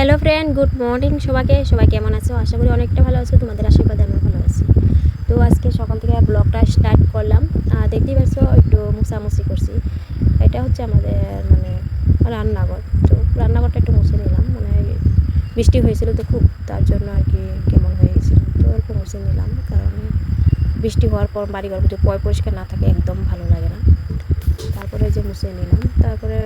Hello friend, good morning সবাইকে। সবাই কেমন আছো? আশা করি অনেকটা ভালো আছো। তোমাদের আশীর্বাদে আমি ভালো আছি। তো আজকে সকাল থেকে ব্লগটা স্টার্ট করলাম। দেখতেই পাচ্ছ একটু মুছামুছি করছি। এটা হচ্ছে আমাদের রান্নাঘর। তো রান্নাঘরটা একটু মুছে নিলাম, বৃষ্টি হয়েছিল তো খুব, তার জন্য আর কি কেমন হয়ে গেছিলো, তো অল্প মুছে নিলাম। কারণ বৃষ্টি হওয়ার পর বাড়িঘর যদি পরিষ্কার না থাকে একদম ভালো লাগে না। তারপরে যে মুছে নিলাম, তারপরে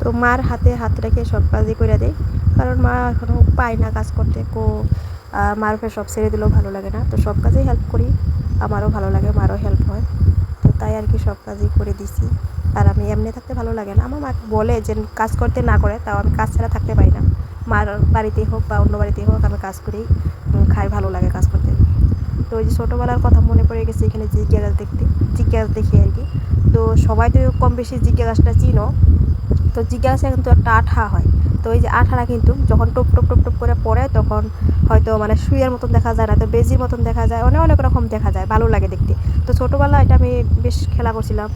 তো মার হাতে হাত রেখে সব কাজই করে দেয়। কারণ মা এখনও পায় না কাজ করতে, মার উপরে সব ছেড়ে দিলেও ভালো লাগে না। তো সব কাজেই হেল্প করি, আমারও ভালো লাগে, মারও হেল্প হয়। তো তাই আর কি সব কাজই করে দিছি। আর আমি এমনি থাকতে ভালো লাগে না। আমার মা বলে যে কাজ করতে না করে, তাও আমি কাজ ছাড়া থাকতে পারি না। মার বাড়িতেই হোক বা অন্য বাড়িতেই হোক, আমি কাজ করেই খাই, ভালো লাগে কাজ করতে। তো ওই যে ছোটোবেলার কথা মনে পড়ে গেছে এখানে জিজ্ঞা গাছ দেখি আর কি। তো সবাই তো কম বেশি জিজ্ঞা গাছটা চিনো। তো জিজ্ঞা গাছে কিন্তু একটা আঠা হয়। তো এই যে আঠাটা কিন্তু যখন টপ টপ টপ টপ করে পড়ে, তখন হয়তো শুইয়ের মতন দেখা যায়, না তো বেজির মতন দেখা যায়, অনেক অনেক রকম দেখা যায়, ভালো লাগে দেখতে। তো ছোটোবেলায় এটা আমি বেশ খেলা করছিলাম,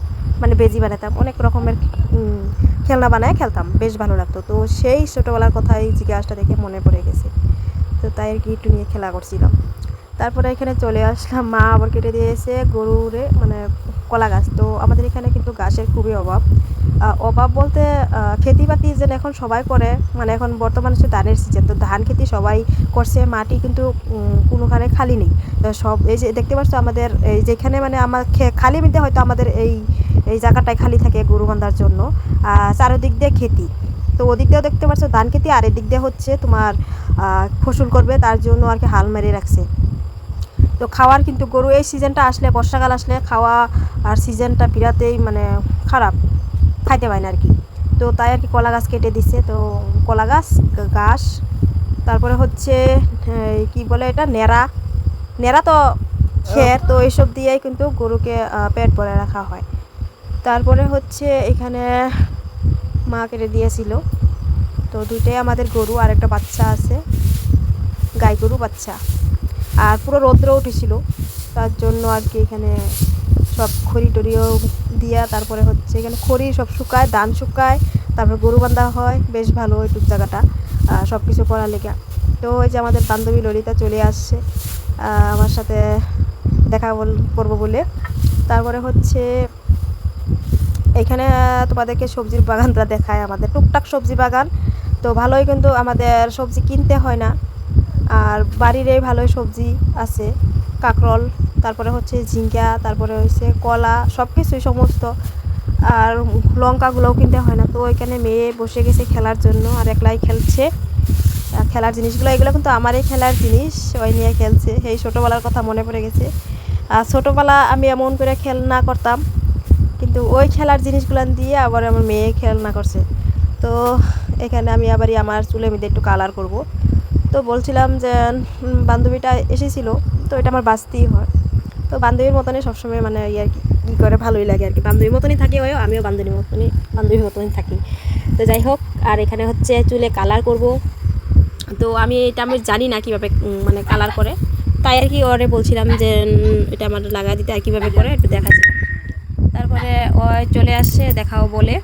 বেজি বানাতাম, অনেক রকমের খেলনা বানায় খেলতাম, বেশ ভালো লাগতো। তো সেই ছোটোবেলার কথা এই জিজ্ঞা গাছটা দেখে মনে পড়ে গেছে। তো তাই আর কি একটু নিয়ে খেলা করছিলাম। তারপরে এখানে চলে আসলাম, মা আবার কেটে দিয়েছে গরুরে কলা গাছ। তো আমাদের এখানে কিন্তু গাছের খুবই অভাব বলতে খেতিবাতি যেন এখন সবাই করে, এখন বর্তমানে হচ্ছে ধানের সিজন। তো ধান খেতি সবাই করছে, মাটি কিন্তু কোনোখানে খালি নেই। তো সব এই যে দেখতে পাচ্ছ আমাদের এই যেখানে আমার খালি মিলতে হয়তো আমাদের এই জায়গাটায় খালি থাকে গরু বান্ধার জন্য, চারিদিক দিয়ে খেতি। তো ওদিক দিয়েও দেখতে পাচ্ছ ধান খেতি, আর এদিক দিয়ে হচ্ছে তোমার ফসল করবে, তার জন্য আর কি হাল মেরে রাখছে। তো খাওয়ার কিন্তু গরু এই সিজনটা আসলে, বর্ষাকাল আসলে খাওয়া আর সিজনটা বিরাতেই খারাপ, খাইতে পায় না আর কি। তো তাই আর কি কলা গাছ কেটে দিচ্ছে। তো কলা গাছ ঘাস, তারপরে হচ্ছে কি বলে এটা, নেড়া তো খের। তো এইসব দিয়েই কিন্তু গরুকে পেট ভরে রাখা হয়। তারপরে হচ্ছে এখানে মা কেটে দিয়েছিল। তো দুইটাই আমাদের গরু, আর একটা বাচ্চা আছে, গাই গরু বাচ্চা। আর পুরো রৌদ্র উঠেছিল, তার জন্য আর কি এখানে সব খড়ি টড়িও দিয়া, তারপরে হচ্ছে এখানে খড়ি সব শুকায়, ধান শুকায়, তারপরে গরু বান্ধা হয়। বেশ ভালো ওইটুক জায়গাটা সব কিছু করার লেগে। তো ওই যে আমাদের বান্ধবী ললিতা চলে আসছে আমার সাথে দেখা করবো বলে। তারপরে হচ্ছে এখানে তোমাদেরকে সবজির বাগানটা দেখায়, আমাদের টুকটাক সবজি বাগান। তো ভালোই, কিন্তু আমাদের সবজি কিনতে হয় না, আর বাড়ির এই ভালোই সবজি আছে, কাঁকরোল, তারপরে হচ্ছে ঝিঙ্গা, তারপরে হচ্ছে কলা, সব কিছুই সমস্ত। আর লঙ্কাগুলোও কিনতে হয় না। তো ওইখানে মেয়ে বসে গেছে খেলার জন্য, আর একলাই খেলছে। খেলার জিনিসগুলো এগুলো কিন্তু আমারই খেলার জিনিস, ওই নিয়ে খেলছে। এই ছোটোবেলার কথা মনে পড়ে গেছে। আর ছোটোবেলা আমি এমন করে খেলনা করতাম, কিন্তু ওই খেলার জিনিসগুলো দিয়ে আবার আমার মেয়ে খেলনা করছে। তো এখানে আমি আবারই আমার চুলের মধ্যে একটু কালার করব। তো বলছিলাম যে বান্ধবীটা এসেছিলো, তো এটা আমার বাঁচতেই হয়। তো বান্ধবীর মতনই সবসময় আর কি কী করে, ভালোই লাগে আর কি। বান্ধবীর মতনই থাকি, আমিও বান্ধবীর মতনই থাকি। তো যাই হোক, আর এখানে হচ্ছে চুলে কালার করব। তো আমি জানি না কীভাবে কালার করে, তাই আর কি ওরে বলছিলাম যে এটা আমার লাগা দিতে, আর কীভাবে করে একটু দেখাচ্ছিলাম। তারপরে ও চলে আসছে দেখাও বলে,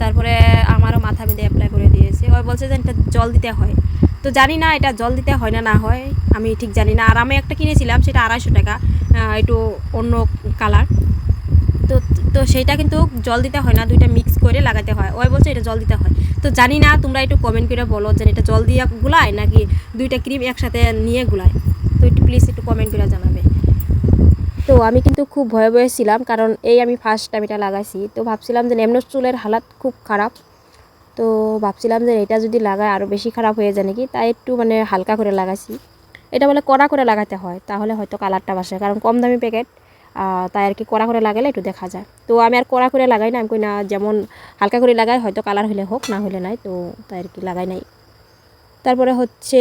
তারপরে আমারও মাথা বেঁধে অ্যাপ্লাই করে দিয়েছে। ও বলছে যে এটা জল দিতে হয়। তো জানি না এটা জল দিতে হয় না হয়, আমি ঠিক জানি না। আর আমি একটা কিনেছিলাম, সেটা 250 টাকা, একটু অন্য কালার। তো তো সেইটা কিন্তু জল দিতে হয় না, দুইটা মিক্স করে লাগাতে হয়। ওই বলছে এটা জল দিতে হয়। তো জানি না, তোমরা একটু কমেন্ট করে বলো যে এটা জল দিয়ে গুলায় নাকি দুইটা ক্রিম একসাথে নিয়ে গুলায়। তো একটু প্লিজ একটু কমেন্ট করে জানাবে। তো আমি কিন্তু খুব ভয়ে ভয়ে ছিলাম, কারণ আমি ফার্স্ট টাইম এটা লাগাইছি। তো ভাবছিলাম যে এমন চুলের হালাত খুব খারাপ। তো ভাবছিলাম যে এটা যদি লাগায় আরও বেশি খারাপ হয়ে যায় নাকি, তাই একটু হালকা করে লাগাইছি। এটা বলে কড়া করে লাগাতে হয়, তাহলে হয়তো কালারটা বাসে, কারণ কম দামি প্যাকেট। তাই আর কি কড়া করে লাগালে একটু দেখা যায়। তো আমি আর কড়া করে লাগাই না, আমি কই না যেমন হালকা করে লাগাই, হয়তো কালার হলে হোক, না হলে নাই। তো তাই আর কি লাগাই নাই। তারপরে হচ্ছে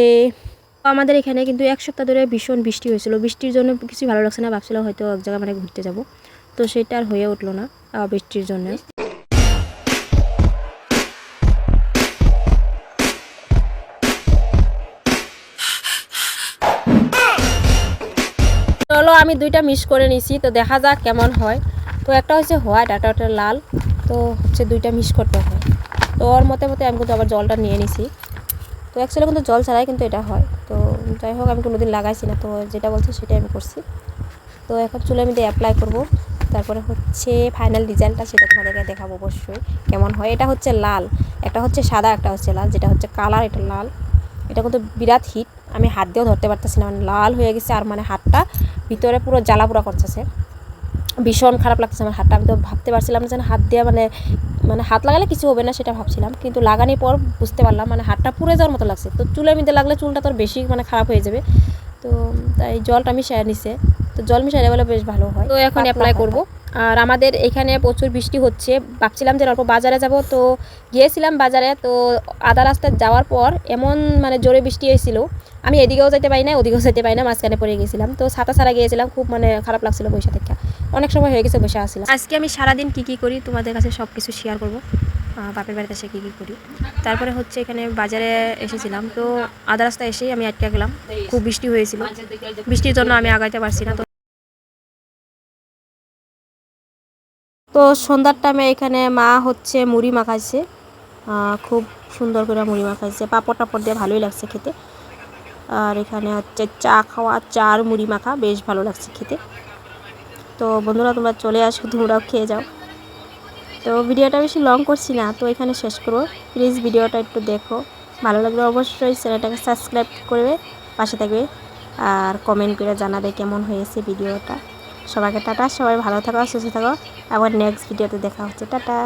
আমাদের এখানে কিন্তু 1 সপ্তাহ ধরে ভীষণ বৃষ্টি হয়েছিল। বৃষ্টির জন্য কিছু ভালো লাগছে না, ভাবছিলাম হয়তো এক জায়গায় ঘুরতে যাব। তো সেটা আর হয়ে উঠলো না বৃষ্টির জন্য। চলো আমি দুইটা মিক্স করে নিছি, তো দেখা যাক কেমন হয়। তো একটা হচ্ছে হোয়াইট আর একটা লাল, তো হচ্ছে দুইটা মিক্স করতে হয়। তো ওর মতে আমি কিন্তু আবার জলটা নিয়ে নিছি। তো অ্যাকচুয়ালি কিন্তু জল ছাড়াই কিন্তু এটা হয়। তো যাই হোক, আমি কোনোদিন লাগাইছি না, তো যেটা বলছি সেটাই আমি করছি। তো এখন চুলের মধ্যে অ্যাপ্লাই করব, তারপরে হচ্ছে ফাইনাল রেজাল্টটা সেটা তোমাদেরকে দেখাবো অবশ্যই কেমন হয়। এটা হচ্ছে লাল, একটা হচ্ছে সাদা, একটা হচ্ছে লাল, যেটা হচ্ছে কালার এটা লাল। এটা কিন্তু বিরাট হিট, আমি হাত দিয়েও ধরতে পারতেছি না, মানে লাল হয়ে গেছে। আর মানে হাতটা ভিতরে পুরো জ্বালা পোড়া করতেছে, ভীষণ খারাপ লাগছে আমার হাতটা। আমি তো ভাবতে পারছিলাম না যেন হাত দিয়ে মানে হাত লাগালে কিছু হবে না সেটা ভাবছিলাম, কিন্তু লাগানোর পর বুঝতে পারলাম মানে হাতটা পুড়ে যাওয়ার মতো লাগছে। তো চুলের মধ্যে লাগলে চুলটা তো বেশি মানে খারাপ হয়ে যাবে। তো তাই জলটা মিশিয়ে নিছে, তো জল মিশিয়ে বলে বেশ ভালো হয়। তো এখন অ্যাপ্লাই করব। আর আমাদের এখানে প্রচুর বৃষ্টি হচ্ছে, ভাবছিলাম যে অল্প বাজারে যাব, তো গিয়েছিলাম বাজারে। তো আধা রাস্তায় যাওয়ার পর এমন মানে জোরে বৃষ্টি হয়েছিল, আমি এদিকেও যেতে পারি না ওদিকেও যেতে পারি না, মাঝখানে পড়ে গেছিলাম। তো ছাতা ছাড়া গিয়েছিলাম, খুব মানে খারাপ লাগছিল বসে থেকে, অনেক সময় হয়ে গেছে বসে আসছিলাম। আজকে আমি সারাদিন কী করি তোমাদের কাছে সব কিছু শেয়ার করব, বাপের বাড়িতে এসে কী করি। তারপরে হচ্ছে এখানে বাজারে এসেছিলাম, তো আধা রাস্তায় এসেই আমি আটকে গেলাম, খুব বৃষ্টি হয়েছিল, বৃষ্টির জন্য আমি আগাইতে পারছি না। তো সন্ধ্যার টাইমে এখানে মা হচ্ছে মুড়ি মাখাইছে, খুব সুন্দর করে মুড়ি মাখাইছে, পাঁপড় টাপড় দিয়ে ভালোই লাগছে খেতে। আর এখানে হচ্ছে চা খাওয়া, চা আর মুড়ি মাখা বেশ ভালো লাগছে খেতে। তো বন্ধুরা তোমরা চলে আসো, তোমরাও খেয়ে যাও। তো ভিডিওটা বেশি লং করছি না, তো এখানে শেষ করবো। প্লিজ ভিডিওটা একটু দেখো, ভালো লাগলে অবশ্যই চ্যানেলটাকে সাবস্ক্রাইব করবে, পাশে থাকবে, আর কমেন্ট করে জানাবে কেমন হয়েছে ভিডিওটা। সবাইকে টাটা, সবাই ভালো থাকো, সুস্থ থাকো, আবার নেক্সট ভিডিওতে দেখা হচ্ছে, টাটা।